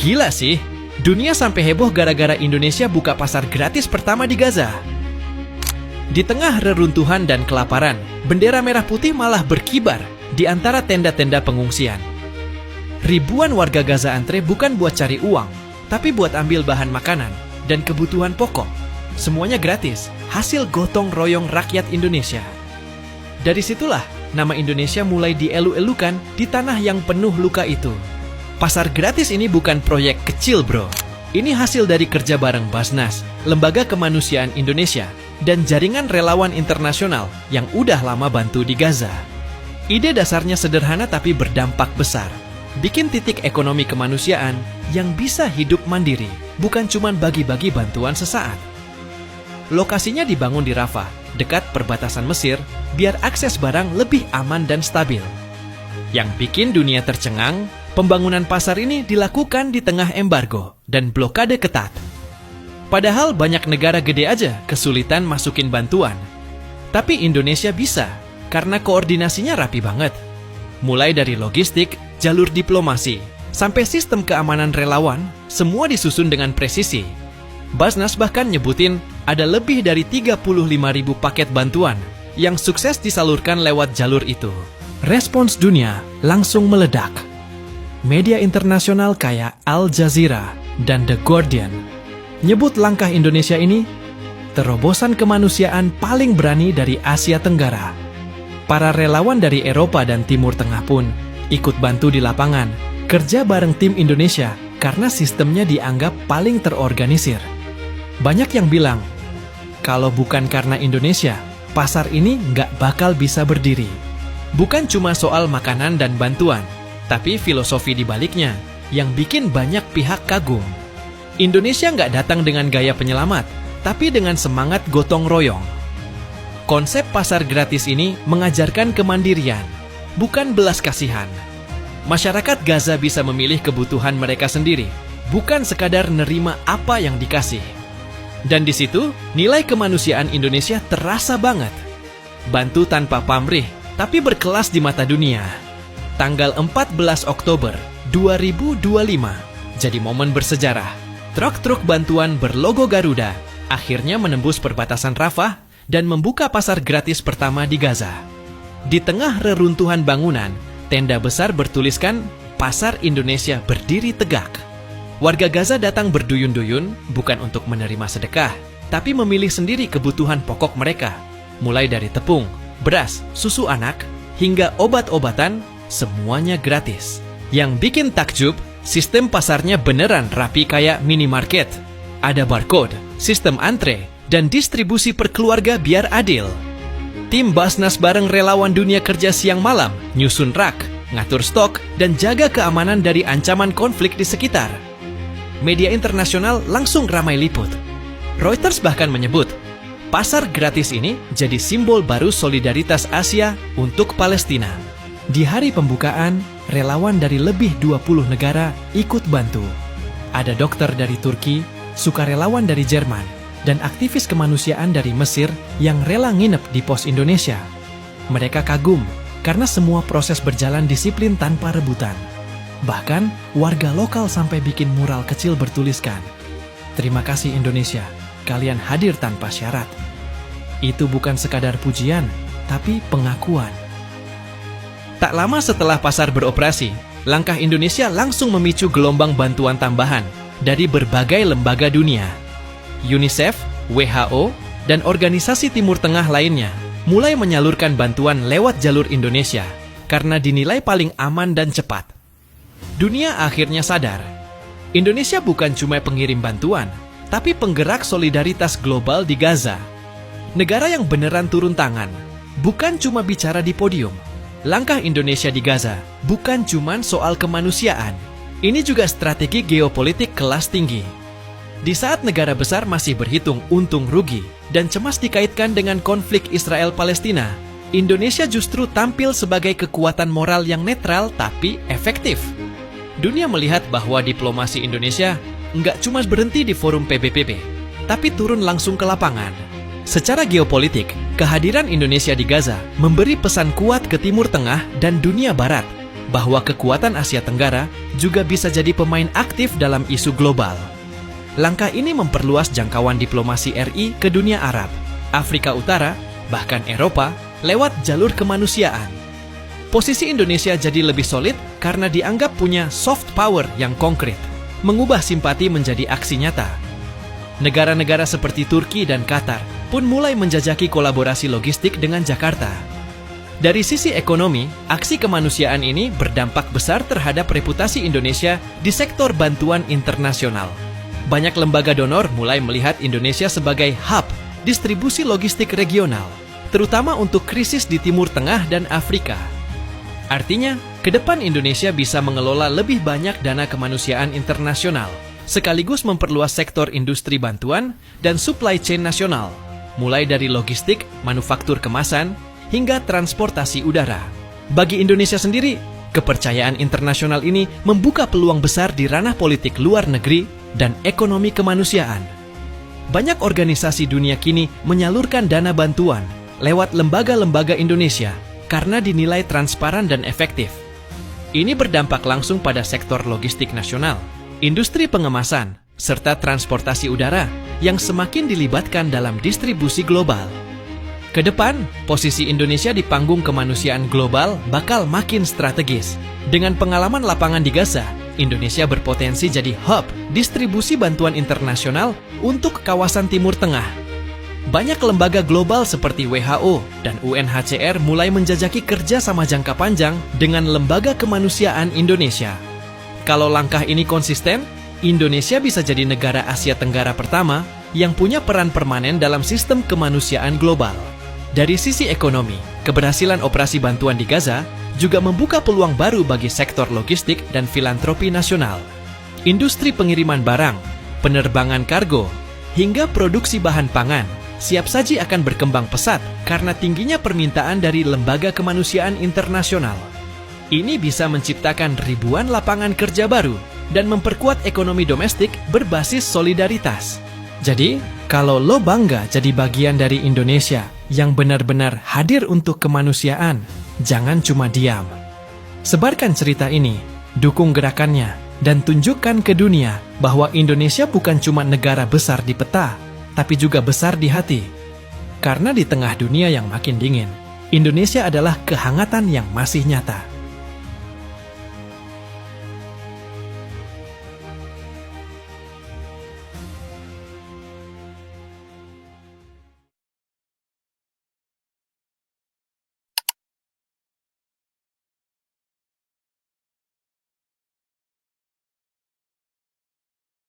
Gila sih, dunia sampai heboh gara-gara Indonesia buka pasar gratis pertama di Gaza. Di tengah reruntuhan dan kelaparan, bendera merah putih malah berkibar di antara tenda-tenda pengungsian. Ribuan warga Gaza antre bukan buat cari uang, tapi buat ambil bahan makanan dan kebutuhan pokok. Semuanya gratis, hasil gotong royong rakyat Indonesia. Dari situlah nama Indonesia mulai dielu-elukan di tanah yang penuh luka itu. Pasar gratis ini bukan proyek kecil, bro. Ini hasil dari kerja bareng Basnas, Lembaga Kemanusiaan Indonesia, dan jaringan relawan internasional yang udah lama bantu di Gaza. Ide dasarnya sederhana tapi berdampak besar. Bikin titik ekonomi kemanusiaan yang bisa hidup mandiri, bukan cuma bagi-bagi bantuan sesaat. Lokasinya dibangun di Rafah, dekat perbatasan Mesir, biar akses barang lebih aman dan stabil. Yang bikin dunia tercengang, pembangunan pasar ini dilakukan di tengah embargo dan blokade ketat. Padahal banyak negara gede aja kesulitan masukin bantuan. Tapi Indonesia bisa, karena koordinasinya rapi banget. Mulai dari logistik, jalur diplomasi, sampai sistem keamanan relawan, semua disusun dengan presisi. Basnas bahkan nyebutin ada lebih dari 35.000 paket bantuan yang sukses disalurkan lewat jalur itu. Respons dunia langsung meledak. Media internasional kayak Al Jazeera dan The Guardian nyebut langkah Indonesia ini terobosan kemanusiaan paling berani dari Asia Tenggara. Para relawan dari Eropa dan Timur Tengah pun ikut bantu di lapangan, kerja bareng tim Indonesia karena sistemnya dianggap paling terorganisir. Banyak yang bilang, kalau bukan karena Indonesia, pasar ini nggak bakal bisa berdiri. Bukan cuma soal makanan dan bantuan, tapi filosofi di baliknya yang bikin banyak pihak kagum. Indonesia nggak datang dengan gaya penyelamat, tapi dengan semangat gotong royong. Konsep pasar gratis ini mengajarkan kemandirian, bukan belas kasihan. Masyarakat Gaza bisa memilih kebutuhan mereka sendiri, bukan sekadar nerima apa yang dikasih. Dan di situ, nilai kemanusiaan Indonesia terasa banget. Bantu tanpa pamrih, tapi berkelas di mata dunia. Tanggal 14 Oktober 2025 jadi momen bersejarah. Truk-truk bantuan berlogo Garuda akhirnya menembus perbatasan Rafah dan membuka pasar gratis pertama di Gaza. Di tengah reruntuhan bangunan, tenda besar bertuliskan Pasar Indonesia berdiri tegak. Warga Gaza datang berduyun-duyun bukan untuk menerima sedekah, tapi memilih sendiri kebutuhan pokok mereka. Mulai dari tepung, beras, susu anak, hingga obat-obatan, semuanya gratis. Yang bikin takjub, sistem pasarnya beneran rapi kayak minimarket. Ada barcode, sistem antre, dan distribusi per keluarga biar adil. Tim Basnas bareng relawan dunia kerja siang malam, nyusun rak, ngatur stok, dan jaga keamanan dari ancaman konflik di sekitar. Media internasional langsung ramai liput. Reuters bahkan menyebut, pasar gratis ini jadi simbol baru solidaritas Asia untuk Palestina. Di hari pembukaan, relawan dari lebih 20 negara ikut bantu. Ada dokter dari Turki, sukarelawan dari Jerman, dan aktivis kemanusiaan dari Mesir yang rela nginep di pos Indonesia. Mereka kagum karena semua proses berjalan disiplin tanpa rebutan. Bahkan, warga lokal sampai bikin mural kecil bertuliskan, "Terima kasih Indonesia, kalian hadir tanpa syarat." Itu bukan sekadar pujian, tapi pengakuan. Tak lama setelah pasar beroperasi, langkah Indonesia langsung memicu gelombang bantuan tambahan dari berbagai lembaga dunia. UNICEF, WHO, dan organisasi Timur Tengah lainnya mulai menyalurkan bantuan lewat jalur Indonesia karena dinilai paling aman dan cepat. Dunia akhirnya sadar, Indonesia bukan cuma pengirim bantuan, tapi penggerak solidaritas global di Gaza. Negara yang beneran turun tangan, bukan cuma bicara di podium. Langkah Indonesia di Gaza bukan cuma soal kemanusiaan, ini juga strategi geopolitik kelas tinggi. Di saat negara besar masih berhitung untung rugi dan cemas dikaitkan dengan konflik Israel-Palestina, Indonesia justru tampil sebagai kekuatan moral yang netral tapi efektif. Dunia melihat bahwa diplomasi Indonesia nggak cuma berhenti di forum PBB, tapi turun langsung ke lapangan. Secara geopolitik, kehadiran Indonesia di Gaza memberi pesan kuat ke Timur Tengah dan dunia Barat bahwa kekuatan Asia Tenggara juga bisa jadi pemain aktif dalam isu global. Langkah ini memperluas jangkauan diplomasi RI ke dunia Arab, Afrika Utara, bahkan Eropa lewat jalur kemanusiaan. Posisi Indonesia jadi lebih solid karena dianggap punya soft power yang konkret, mengubah simpati menjadi aksi nyata. Negara-negara seperti Turki dan Qatar pun mulai menjajaki kolaborasi logistik dengan Jakarta. Dari sisi ekonomi, aksi kemanusiaan ini berdampak besar terhadap reputasi Indonesia di sektor bantuan internasional. Banyak lembaga donor mulai melihat Indonesia sebagai hub distribusi logistik regional, terutama untuk krisis di Timur Tengah dan Afrika. Artinya, ke depan Indonesia bisa mengelola lebih banyak dana kemanusiaan internasional, sekaligus memperluas sektor industri bantuan dan supply chain nasional, mulai dari logistik, manufaktur kemasan, hingga transportasi udara. Bagi Indonesia sendiri, kepercayaan internasional ini membuka peluang besar di ranah politik luar negeri dan ekonomi kemanusiaan. Banyak organisasi dunia kini menyalurkan dana bantuan lewat lembaga-lembaga Indonesia karena dinilai transparan dan efektif. Ini berdampak langsung pada sektor logistik nasional, industri pengemasan, serta transportasi udara yang semakin dilibatkan dalam distribusi global. Kedepan, posisi Indonesia di panggung kemanusiaan global bakal makin strategis. Dengan pengalaman lapangan di Gaza, Indonesia berpotensi jadi hub distribusi bantuan internasional untuk kawasan Timur Tengah. Banyak lembaga global seperti WHO dan UNHCR mulai menjajaki kerja sama jangka panjang dengan lembaga kemanusiaan Indonesia. Kalau langkah ini konsisten, Indonesia bisa jadi negara Asia Tenggara pertama yang punya peran permanen dalam sistem kemanusiaan global. Dari sisi ekonomi, keberhasilan operasi bantuan di Gaza juga membuka peluang baru bagi sektor logistik dan filantropi nasional. Industri pengiriman barang, penerbangan kargo, hingga produksi bahan pangan siap saji akan berkembang pesat karena tingginya permintaan dari lembaga kemanusiaan internasional. Ini bisa menciptakan ribuan lapangan kerja baru dan memperkuat ekonomi domestik berbasis solidaritas. Jadi, kalau lo bangga jadi bagian dari Indonesia yang benar-benar hadir untuk kemanusiaan, jangan cuma diam. Sebarkan cerita ini, dukung gerakannya, dan tunjukkan ke dunia bahwa Indonesia bukan cuma negara besar di peta, tapi juga besar di hati. Karena di tengah dunia yang makin dingin, Indonesia adalah kehangatan yang masih nyata.